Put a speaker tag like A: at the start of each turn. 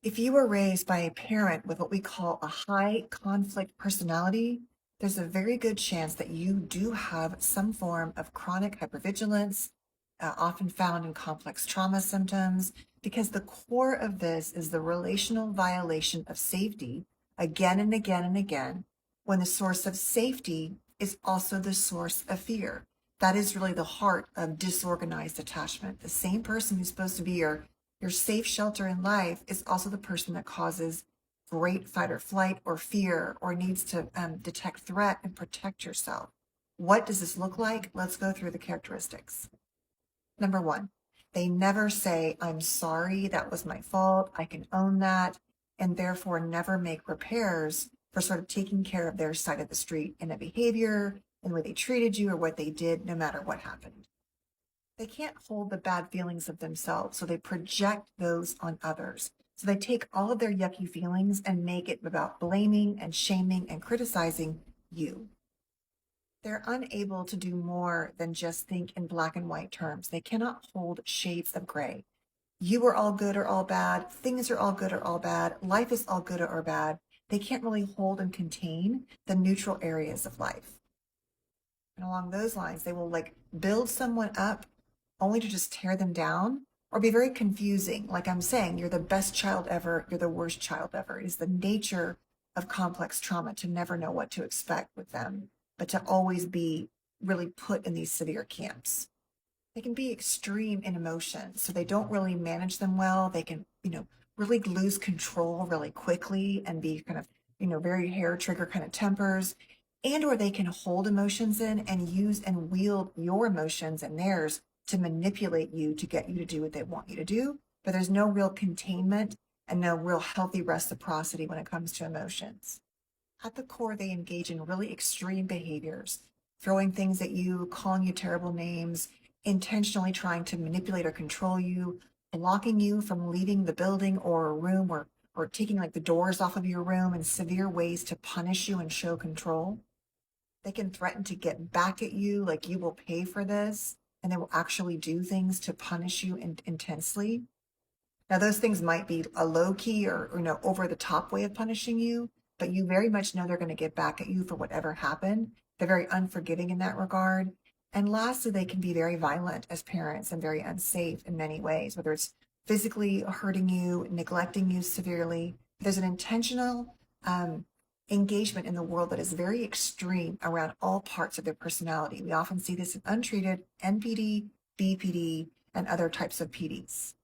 A: If you were raised by a parent with what we call a high conflict personality, there's a very good chance that you do have some form of chronic hypervigilance, often found in complex trauma symptoms, because the core of this is the relational violation of safety again and again and again, when the source of safety is also the source of fear. That is really the heart of disorganized attachment. The same person who's supposed to be your safe shelter in life is also the person that causes great fight or flight or fear or needs to detect threat and protect yourself. What does this look like? Let's go through the characteristics. Number one, they never say, I'm sorry, that was my fault, I can own that, and therefore never make repairs for sort of taking care of their side of the street in a behavior, in the way they treated you or what they did, no matter what happened. They can't hold the bad feelings of themselves, so they project those on others. So they take all of their yucky feelings and make it about blaming and shaming and criticizing you. They're unable to do more than just think in black and white terms. They cannot hold shades of gray. You are all good or all bad. Things are all good or all bad. Life is all good or bad. They can't really hold and contain the neutral areas of life. And along those lines, they will build someone up only to just tear them down or be very confusing. Like I'm saying, you're the best child ever, you're the worst child ever. It is the nature of complex trauma to never know what to expect with them, but to always be really put in these severe camps. They can be extreme in emotions, so they don't really manage them well. They can, really lose control really quickly and be kind of, very hair trigger kind of tempers, and or they can hold emotions in and use and wield your emotions and theirs to manipulate you to get you to do what they want you to do. But there's no real containment and no real healthy reciprocity when it comes to emotions. At the core, they engage in really extreme behaviors, throwing things at you, calling you terrible names, intentionally trying to manipulate or control you, blocking you from leaving the building or a room, or taking the doors off of your room in severe ways to punish you and show control. They can threaten to get back at you, like you will pay for this, and they will actually do things to punish you intensely. Now, those things might be a low key or over the top way of punishing you, but you very much know they're going to get back at you for whatever happened. They're very unforgiving in that regard. And lastly, they can be very violent as parents and very unsafe in many ways, whether it's physically hurting you, neglecting you severely. There's an intentional engagement in the world that is very extreme around all parts of their personality. We often see this in untreated NPD, BPD, and other types of PDs.